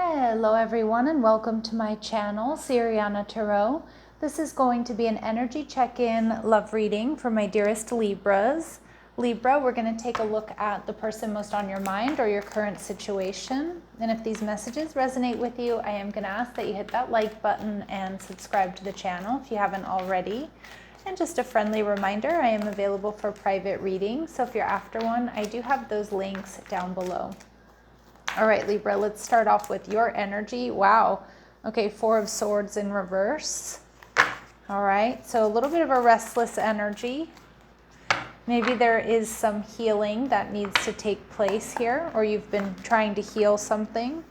Hello everyone and welcome to my channel, Siriana Tarot. This is going to be an energy check-in love reading for my dearest Libras. Libra, we're going to take a look at the person most on your mind or your current situation. And if these messages resonate with you, I am going to ask that you hit that like button and subscribe to the channel if you haven't already. And just a friendly reminder, I am available for private readings. So if you're after one, I do have those links down below. All right, Libra, let's start off with your energy. Wow. Okay, Four of Swords in reverse. All right, so a little bit of a restless energy. Maybe there is some healing that needs to take place here, or you've been trying to heal something.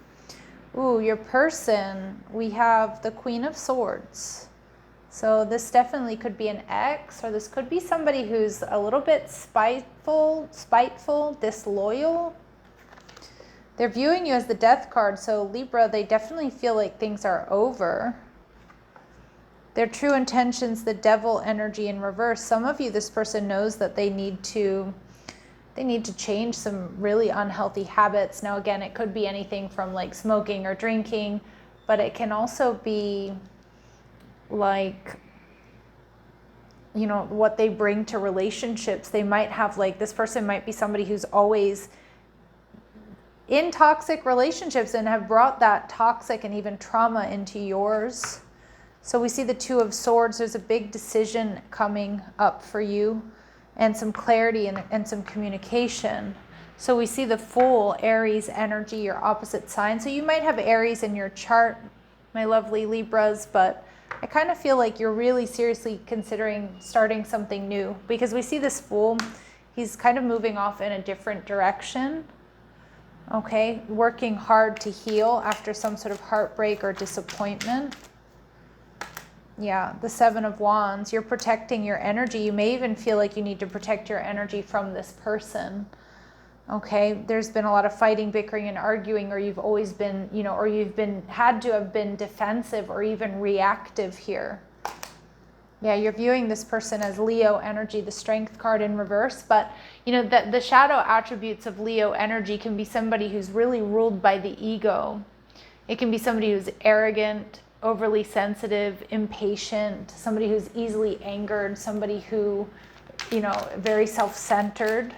Ooh, your person, we have the Queen of Swords. So this definitely could be an ex, or this could be somebody who's a little bit spiteful, disloyal. They're viewing you as the Death card, so Libra, they definitely feel like things are over. Their true intentions, the Devil energy in reverse. Some of you, this person knows that they need to change some really unhealthy habits. Now again, it could be anything from like smoking or drinking, but it can also be like, you know, what they bring to relationships. They might have like, this person might be somebody who's always in toxic relationships and have brought that toxic and even trauma into yours. So we see the Two of Swords. There's a big decision coming up for you and some clarity and some communication. So we see the Fool, Aries energy, your opposite sign. So you might have Aries in your chart, my lovely Libras, but I kind of feel like you're really seriously considering starting something new, because we see this Fool, he's kind of moving off in a different direction. Okay, working hard to heal after some sort of heartbreak or disappointment. Yeah, the Seven of Wands, you're protecting your energy. You may even feel like you need to protect your energy from this person. Okay, there's been a lot of fighting, bickering, and arguing, or you've always been, you know, or you've had to have been defensive or even reactive here. Yeah, you're viewing this person as Leo energy, the Strength card in reverse. But, you know, the shadow attributes of Leo energy can be somebody who's really ruled by the ego. It can be somebody who's arrogant, overly sensitive, impatient, somebody who's easily angered, somebody who, you know, very self-centered.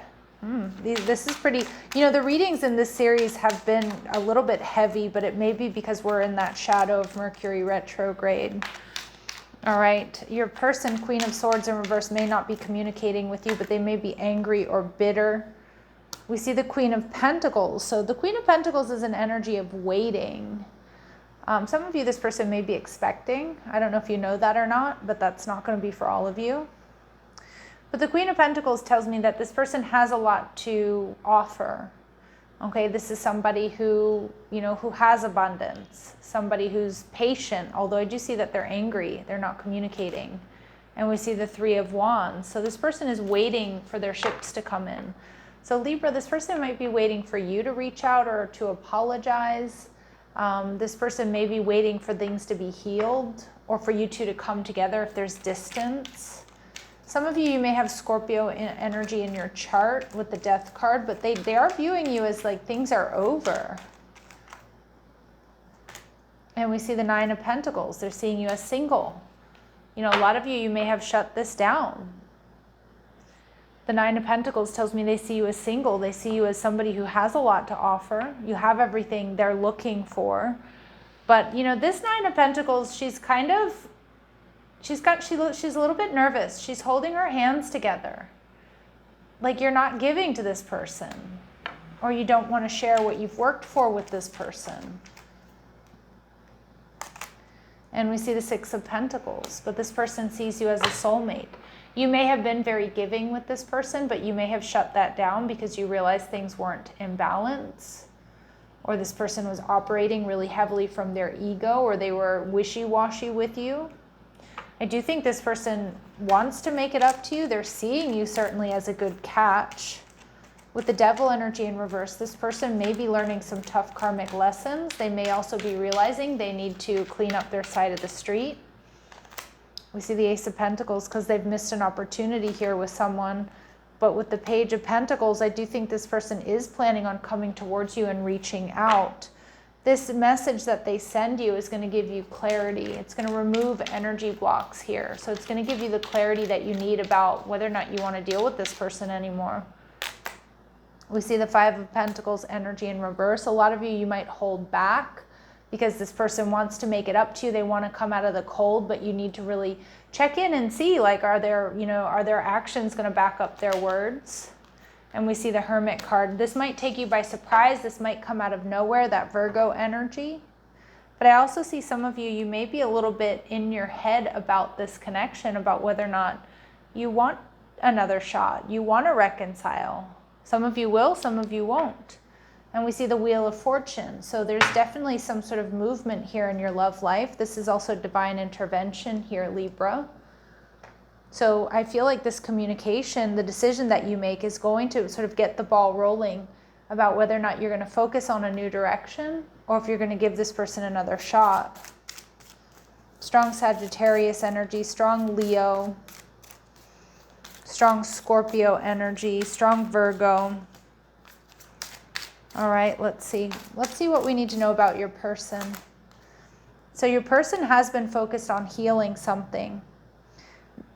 This is pretty, you know, the readings in this series have been a little bit heavy, but it may be because we're in that shadow of Mercury retrograde. All right, your person, Queen of Swords in reverse, may not be communicating with you, but they may be angry or bitter. We see the Queen of Pentacles. So the Queen of Pentacles is an energy of waiting. Some of you, this person may be expecting. I don't know if you know that or not, but that's not going to be for all of you. But the Queen of Pentacles tells me that this person has a lot to offer. Okay, this is somebody who, you know, who has abundance, somebody who's patient, although I do see that they're angry, they're not communicating. And we see the Three of Wands. So this person is waiting for their ships to come in. So Libra, this person might be waiting for you to reach out or to apologize. This person may be waiting for things to be healed or for you two to come together if there's distance. Some of you may have Scorpio energy in your chart with the Death card, but they are viewing you as like things are over. And we see the Nine of Pentacles. They're seeing you as single. You know, a lot of you may have shut this down. The Nine of Pentacles tells me they see you as single. They see you as somebody who has a lot to offer. You have everything they're looking for. But, you know, this Nine of Pentacles, she's kind of, she's a little bit nervous. She's holding her hands together. Like you're not giving to this person, or you don't want to share what you've worked for with this person. And we see the Six of Pentacles, but this person sees you as a soulmate. You may have been very giving with this person, but you may have shut that down because you realized things weren't in balance, or this person was operating really heavily from their ego, or they were wishy-washy with you. I do think this person wants to make it up to you. They're seeing you certainly as a good catch. With the Devil energy in reverse, this person may be learning some tough karmic lessons. They may also be realizing they need to clean up their side of the street. We see the Ace of Pentacles because they've missed an opportunity here with someone. But with the Page of Pentacles, I do think this person is planning on coming towards you and reaching out. this message that they send you is going to give you clarity. It's going to remove energy blocks here. So it's going to give you the clarity that you need about whether or not you want to deal with this person anymore. We see the Five of Pentacles energy in reverse. A lot of you might hold back because this person wants to make it up to you. They want to come out of the cold, but you need to really check in and see, like, are their actions going to back up their words? And we see the Hermit card. This might take you by surprise. This might come out of nowhere, that Virgo energy. But I also see some of you, you may be a little bit in your head about this connection, about whether or not you want another shot. You want to reconcile. Some of you will, some of you won't. And we see the Wheel of Fortune. So there's definitely some sort of movement here in your love life. This is also divine intervention here, Libra. So I feel like this communication, the decision that you make, is going to sort of get the ball rolling about whether or not you're going to focus on a new direction or if you're going to give this person another shot. Strong Sagittarius energy, strong Leo, strong Scorpio energy, strong Virgo. All right, let's see. Let's see what we need to know about your person. So your person has been focused on healing something.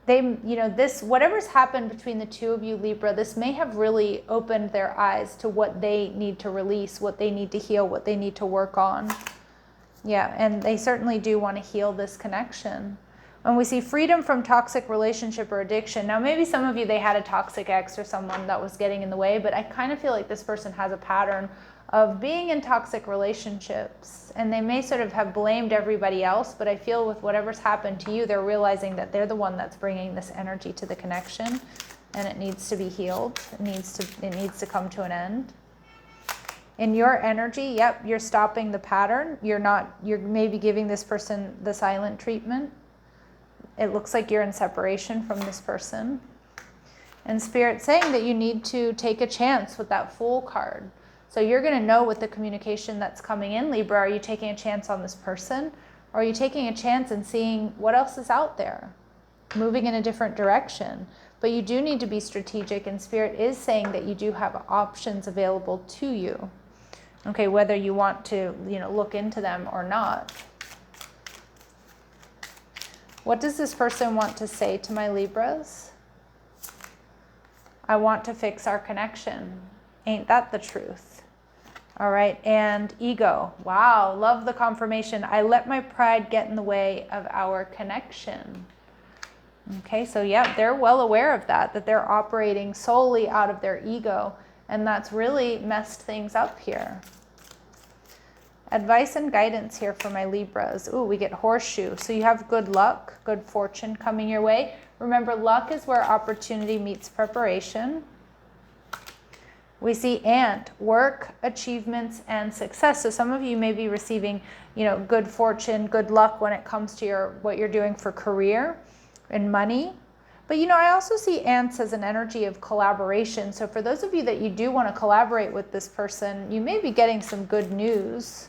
They, this, whatever's happened between the two of you, Libra, this may have really opened their eyes to what they need to release, what they need to heal, what they need to work on. Yeah, and they certainly do want to heal this connection. And we see freedom from toxic relationship or addiction. Now, maybe some of you, they had a toxic ex or someone that was getting in the way, but I kind of feel like this person has a pattern of being in toxic relationships, and they may sort of have blamed everybody else, but I feel with whatever's happened to you, they're realizing that they're the one that's bringing this energy to the connection, and it needs to be healed. It needs to come to an end. In your energy, yep, you're stopping the pattern. You're maybe giving this person the silent treatment. It looks like you're in separation from this person. And Spirit's saying that you need to take a chance with that Fool card. So you're going to know with the communication that's coming in, Libra, are you taking a chance on this person? Or are you taking a chance and seeing what else is out there? Moving in a different direction. But you do need to be strategic, and Spirit is saying that you do have options available to you. Okay, whether you want to, look into them or not. What does this person want to say to my Libras? I want to fix our connection. Ain't that the truth? All right, and ego. Wow, love the confirmation. I let my pride get in the way of our connection. Okay, so yeah, they're well aware of that they're operating solely out of their ego, and that's really messed things up here. Advice and guidance here for my Libras. Ooh, we get horseshoe. So you have good luck, good fortune coming your way. Remember, luck is where opportunity meets preparation. We see ant, work, achievements, and success. So some of you may be receiving, good fortune, good luck when it comes to what you're doing for career and money. But, I also see ants as an energy of collaboration. So for those of you that you do want to collaborate with this person, you may be getting some good news.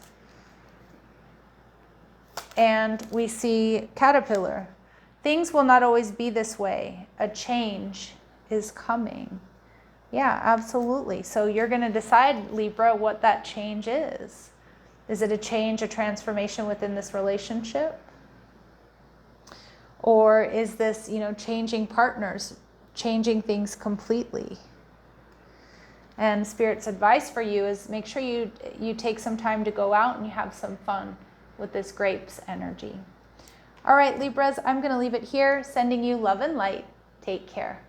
And we see caterpillar. Things will not always be this way. A change is coming. Yeah, absolutely. So you're going to decide, Libra, what that change is. Is it a change, a transformation within this relationship? Or is this, changing partners, changing things completely? And Spirit's advice for you is make sure you take some time to go out and you have some fun with this grapes energy. All right, Libras, I'm going to leave it here, sending you love and light. Take care.